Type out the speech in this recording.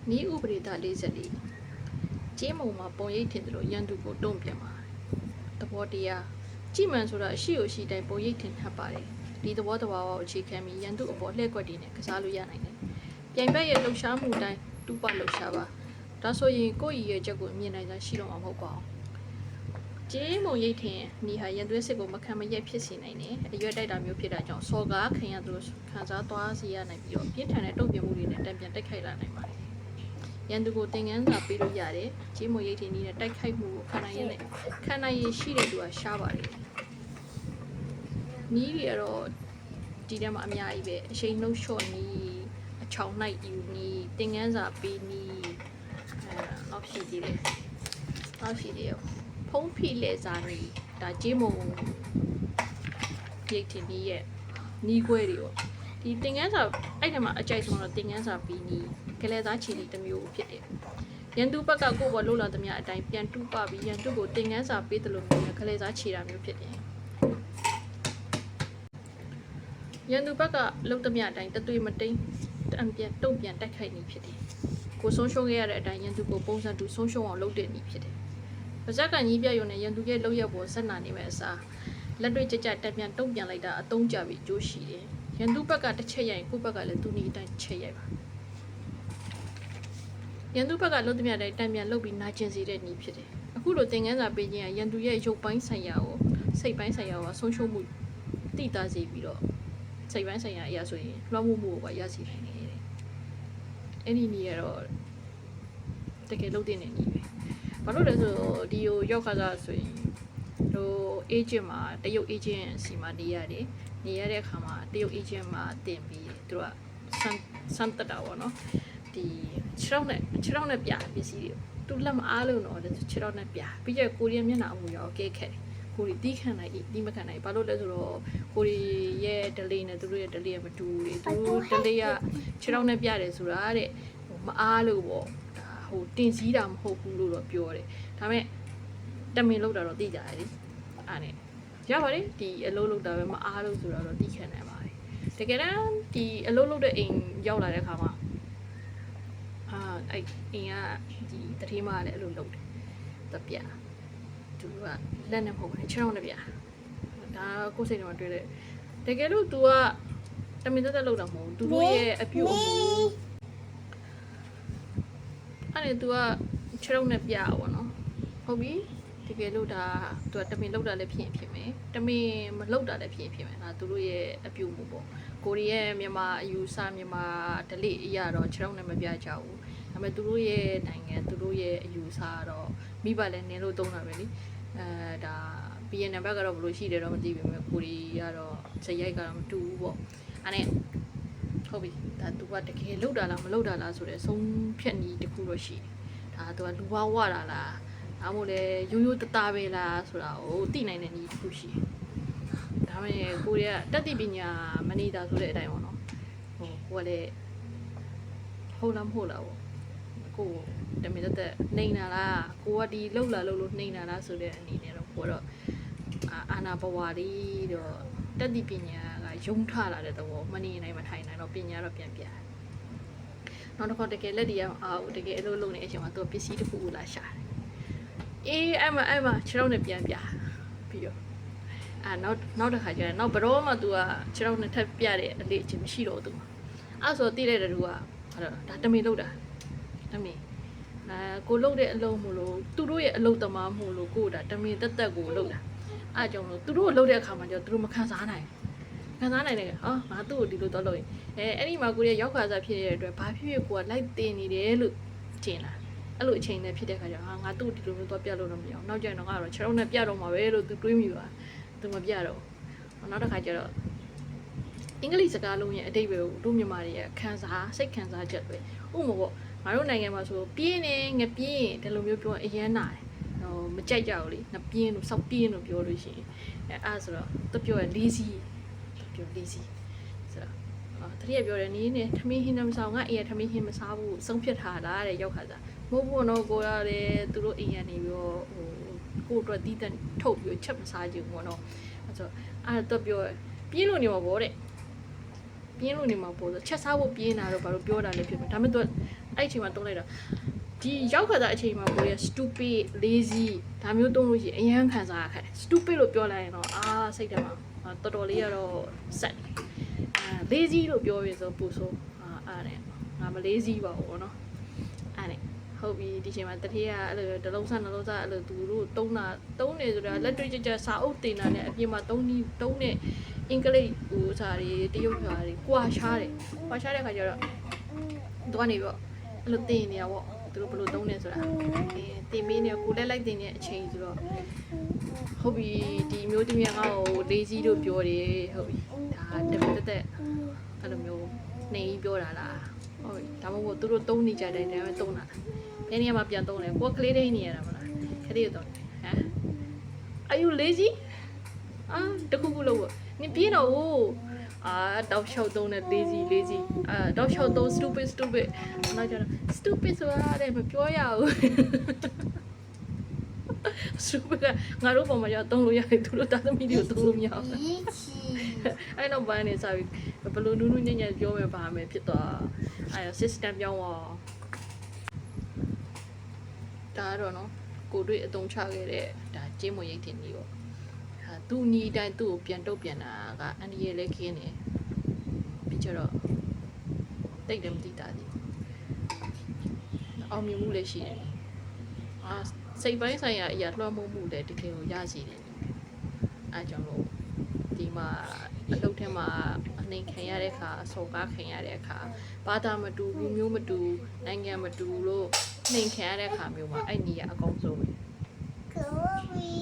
နီးဥပဒေသား44ကျေးမုံမှာပုံရိပ်ထင်တယ်လို့ရန်သူကိုတုံ့ပြန်ပါတယ်သဘောတရားကြည်မှန်ဆိုတာအရှိကိုရှိတိုင်းပုံရိပ်ထင်ထပ်ပါတယ်ဒီသဘောတဘာဝကိုအခြေခံပြီးရန်သူအပေါ်လှည့်ကွက်တွေနဲ့ကစားလို့ရနိုင်တယ်ပြိုင်ဘက်ရဲ့လှုပ်ရှားမှုတိုင်းတူပလှုပ်ရှားပါဒါဆိုရင်ကိုယ့်ရည်ရဲ့ချက်ကိုမြင်နိုင်တာရှိတော့မှာမဟုတ်ပါဘူးကျေးမုံရိပ်ထင်နီဟာရန်သွေးစစ်ကိုမခံမရက်ဖြစ်စေနိုင်တယ်အရွက်တိုက်တာမျိုးဖြစ်တာကြောင့်စော်ကားခံရသူခံစားသွားစေရနိုင်ပြီးတော့ပြင်းထန်တဲ့တုံ့ပြန်မှုတွေနဲ့တံပြန်တိုက်ခိုက်လာနိုင်ပါတယ်ရန်သူကိုသင်ခန်းစာပေးလို့ရတယ်ကျေးမုံရိပ်ထင်နီနဲ့တိုက်ခိုက်မှုကိုခံနိုင်ရရှိတဲ့သူကရှားပါတယ်နီးတွေကတော့ဒီထဲမှာအများကြီးပဲအချိန်နှုတ်လျှော့နီးအချောင်နိုင်ယူနီးသင်ခန်းစာပေးနီးနောက်ရှိသေးတယ်ဖုံးဖိလေစာနီးဒါကျေးမုံရိပ်ထင်နီးရဲ့နီးခွဲတွေပေါ့ဒီသင်ခန်းစာအဲ့ထဲမှာအကြိုက်ဆုံးတော့သင်ခန်းစာပေးနီးကလေးသားချီလီတစ်မျိုးဖြစ်တယ်ရန်သူဘက်ကကိုယ်ပေါ်လှုပ်လာသမျှအတိုင်းပြန်တူးပပြီးရန်သူကိုသင်ခန်းစာပေးတယ်လို့မျိုးနဲ့ကလေးသားချီတာမျိုးဖြစ်တယ်ရန်သူဘက်ကလှုပ်သမျှအတိုင်းတသွေးမတိန်တံပြန်တုံ့ပြန်တိုက်ခိုက်နေဖြစ်တယ်ကိုဆုံးရှုံးခဲ့ရတဲ့အတိုင်းရန်သူကိုပုံစံတူဆုံးရှုံးအောင်လုပ်တဲ့နေဖြစ်တယ်ပါဇက်ကညီးပြရုံနဲ့ရန်သူရဲ့လှုပ်ရက်ပေါ်ဆက်နာနေမဲ့အစားလက်တွေ့ကြကြတက်ပြန်တုံ့ပြန်လိုက်တာအသုံးကျပြီးကြိုးရှိတယ်ရန်သူဘက်ကတစ်ချက်ရိုက်ကိုယ့်ဘက်ကလည်းသူ့နီးအတိုင်းချက်ရိုက်ပါရန်သူဘက်ကလှုပ်သမျှတိုင်းတံပြန်လှုပ်ပြီးနာကျင်စေတဲ့နေဖြစ်တယ်အခုလိုသင်ခန်းစာပေးခြင်းကရန်သူရဲ့ရုပ်ပိုင်းဆိုင်ရာကိုစိတ်ပိုင်းဆိုင်ရာကိုဆုံးရှုံးမှုတိတာစေပြီးတော့စိတ်ပိုင်းဆိုင်ရာအရာဆိုရင်လွှမ်းမိုးမှုကိုပါရရှိနိုင်တယ်အဲ့ဒီနေရတော့တကယ်လုပ်တဲ့နေနေပဲဘာလို့လဲဆိုဒီကိုရောက်ခါစားဆိုရင်တို့ agent မှာတရုတ် agent စီမှာနေရတယ်နေရတဲ့အခါမှာတရုတ် agent မှာတင်ပြီးသူကစမ်းတက်တာပေါ့နော်ဒီခြေထောက်နဲ့ပြပစ္စည်းတွေသူလက်မအားလို့တော့ခြေထောက်နဲ့ပြပြီးကျကိုရီးယားမျက်နှာအမူအရာကိုကဲခဲ့တယ်ကိုရီတီးခံနိုင်တီးမခံနိုင်ဘာလို့လဲဆိုတော့ကိုရီရဲ့ delay နဲ့သူတို့ရဲ့ delay မတူဘူးလေသူတို့ delay ကခြေထောက်နဲ့ပြတယ်ဆိုတာတဲ့မအားလို့ပေါ့ဒါဟိုတင်စည်းတာမဟုတ်ဘူးလို့တော့ပြောတယ်ဒါပေမဲ့တမင်လောက်တာတော့သိကြတယ်လေအားနဲ့ရပါတယ်ဒီအလုပ်လုပ်တာပဲမအားလို့ဆိုတော့တီးခံနိုင်ပါတယ်တကယ်တမ်းဒီအလုပ်လုပ်တဲ့အိမ်ရောက်လာတဲ့အခါမှာအဲ့အိမ်ကဒီတတိမကလည်းအဲ့လိုလုပ်တယ်တပြသူကလက်နဲ့မဟုတ်ဘူးခြေထောက်နဲ့ပြဒါကိုယ်စိတ်ထဲမှာတွေ့တယ်တကယ်လို့ तू ကတမင်သက်သက်လုပ်တာမဟုတ်ဘူးသူတို့ရဲ့အပြူအမူအဲ့ဒါ तू ကခြေထောက်နဲ့ပြပေါ့နော်ဟုတ်ပြီတကယ်လို့ဒါ तू ကတမင်လုပ်တာလည်းဖြစ်မယ်တမင်မလုပ်တာလည်းဖြစ်မယ်ဒါသူတို့ရဲ့အပြူအမူပေါ့ကိုရီးယားမြန်မာအယူဆမြန်မာဒလိအရာတော့ခြေထောက်နဲ့မပြကြဘူးဒါပေမဲ့သူတို့ရဲ့နိုင်ငံသူတို့ရဲ့အယူဆကတော့မိဘလည်းနင်းလို့သုံးတာပဲလေဒါ BNN ဘက်ကတော့ဘယ်လိုရှိတယ်တော့မသိဘူးပဲကိုရီးယားတော့ဇရိုက်ကတော့မတူဘူးပေါ့အဲ့နဲ့ဟုတ်ပြီဒါ तू ကတကယ်လောက်တာလားမလောက်တာလားဆိုတဲ့ဆုံးဖြတ်နည်းတစ်ခုတော့ရှိတယ်ဒါ तू ကလူဘဝတာလားဒါမှမဟုတ်လေရိုးရိုးတသားပဲလားဆိုတာကိုသိနိုင်တဲ့နည်းတစ်ခုရှိတယ်ဒါပေမဲ့ကိုရီးယားတတိပညာမနေတာဆိုတဲ့အတိုင်းပေါ့နော်ဟိုကလည်းဟုတ်လားမဟုတ်လားပေါ့ကိုတမင်သက်နှိမ်တာလားကိုကဒီလောက်လာလို့နှိမ်တာလားဆိုတဲ့အနေနဲ့တော့ကိုတော့အာနာဘဝရီတော့တတိပညာကယုံထလာတဲ့သဘောမနေနိုင်မထိုင်နိုင်တော့ပညာတော့ပြန်ပြနောက်တစ်ခါတကယ်လက်ဒီအောင်အာတကယ်အလုပ်လုပ်နေတဲ့အချိန်မှာသူပစ္စည်းတစ်ခုလာရှာတယ်အေးအဲ့မှာခြေထောက်နဲ့ပြန်ပြပြီးတော့နောက်တစ်ခါကျရင်နောက်ဘရောမှ तू ကခြေထောက်နဲ့ထပ်ပြတဲ့အလေးအချင်းမရှိတော့သူအဲ့ဆိုတိတဲ့တူကဒါတမင်လုပ်တာတမင်ကိုလုပ်တဲ့အလုပ်မို့လို့သူတို့ရဲ့အလုပ်သမားမို့လို့ကိုဒါတမင်တက်ကိုလုပ်တာအဲ့ကြောင့်လို့သူတို့လုပ်တဲ့အခါမှာကျတော့သူတို့မခံစားနိုင်တယ်ဟောငါသူ့ကိုဒီလိုတော့လုပ်ရင်အဲ့ဒီမှာကိုရဲ့ရောက်ခါစားဖြစ်တဲ့အတွက်ဘာဖြစ်ဖြစ်ကိုကလိုက်တင်နေတယ်လို့ထင်လာအဲ့လိုအချိန်နဲ့ဖြစ်တဲ့ခါကျတော့ငါသူ့ကိုဒီလိုမျိုးတော့ပြလို့တော့မရအောင်နောက်ကျရင်တော့ငါတော့ခြေထောက်နဲ့ပြတော့မှာပဲလို့သူတွေးမိပါသူမပြတော့နောက်တစ်ခါကျတော့အင်္ဂလိပ်စကားလုံးရဲ့အတိတ်ပဲတို့မြန်မာတွေရဲ့စိတ်ခံစားချက်ပဲဥပမာပေါ့ငါတို့နိုင်ငံမှာဆိုပြင်းနေငပြင်းဒီလိုမျိုးပြောအရန်နာတယ်မကြိုက်ကြဘူးလေငပြင်းလို့စောက်ပြင်းလို့ပြောလို့ရှိရင်အဲ့ဆိုတော့သူပြောရ lazy ဆိုတော့တတိယပြောတယ်နီးနေထမင်းဟင်းမစားငါအိမ်ကထမင်းဟင်းမစားဘူးဆုံးဖြတ်ထားတာတဲ့ရောက်ခါစားမဟုတ်ဘူးတော့ကိုရတယ်သူတို့အိမ်ကနေပြီးတော့ကိုအတွက်တီးတဲ့ထုတ်ပြီးချက်မစားကြဘူးပေါ့နော်အဲ့ဆိုအဲ့တော့ပြောပြင်းလို့နေမှာပေါ့တဲ့ ပြင်းလို့နေမှာပေါ့ဆိုချက်စားဖို့ပြင်းတာတော့ဘာလို့ပြောတာလဲဖြစ်မယ်ဒါပေမဲ့ तू အဲ့အချိန်မှာတုံးလိုက်တာဒီရောက်ခါသားအချိန်မှာကိုရ stupid lazy ဒါမျိုးတုံးလို့ရှိရင်အရန်ခံစားရခဲ့ stupid လို့ပြောလိုက်ရင်တော့စိတ်ထဲမှာတော်တော်လေးကတော့ဆက်lazy လို့ပြောပြီးဆိုပူဆိုအားနဲ့ငါမ lazy ပါဘူးเนาะအားနဲ့ဟုတ်ပြီဒီချိန်မှာတတိယအဲ့လိုတလုံးစားနှလုံးစားအဲ့လိုသူတို့တုံးနေဆိုတာလက်တွေ့ကြစာအုပ်တင်တာနဲ့အပြင်မှာတုံးတဲ့အင်္ဂလိပ်ဟိုစာတွေတရုတ်စာတွေကွာရှားတဲ့ခါကျတော့သူကနေပြီးတော့အဲ့လိုတင်နေတာပေါ့သူတို့ဘယ်လိုတုံးနေဆိုတာတင်မင်းเนี่ยကိုလက်လိုက်တင်တဲ့အချိန်ဆိုတော့ဟုတ်ပြီဒီမျိုးတမြန်ငါ့ကို lazy လို့ပြောတယ်ဟုတ်ပြီဒါတမတက်အဲ့လိုမျိုးနေပြောတာလားဟုတ်ပြီဒါမှမဟုတ်သူတို့တုံးနေကြတဲ့တိုင်းပဲတုံးတာဘယ်နေရာမှာပြန်တုံးလဲကိုကလေးလေးနေရတာမလားခလေးတော့ဟမ် Are you lazy တခုခုလို့ပေါ့နင်ပြင်းတော့တောက်လျှောက်သုံးတဲ့ lazy တောက်လျှောက်သုံး stupid နောက်ကျတော့ stupid ဆိုတာတဲ့မပြောရဘူး stupid ကငါတို့ပုံမှာရသုံးလို့ရတယ်သူတို့သားသမီးတွေကိုသုံးလို့မရဘူးအဲ့တော့ဘာနေစားပြီးဘလို့နူးနူးညံ့ညံ့ပြောမယ်ပါမယ်ဖြစ်သွားအဲ့ system ပြောင်းသွားဒါတော့နော်ကိုတွေ့အတုံးချခဲ့တဲ့ဒါကျင်းမွေရိတ်တင်ကြီးပေါ့သူ့ညီတိုင်းသူ့ကိုပြန်တုတ်ပြန်တာကအန်ဒီရဲ့လည်းခင်းနေပြီးကြတော့တိတ်တယ်မသိတာဒီအောင်မြင်မှုလည်းရှိတယ်စိတ်ပိုင်းဆိုင်ရာအရာလွှမ်းမိုးမှုလည်းတကယ်ကိုရရှိတယ်အဲကြောင့်လို့ဒီမှာအလုပ်ထဲမှာအနေခံရတဲ့အခါအစောကားခံရတဲ့အခါဘာသာမတူလူမျိုးမတူနိုင်ငံမတူလို့နှိမ်ခံရတဲ့အခါမျိုးမှာအဲ့ဒီကအကောင်းဆုံးပဲ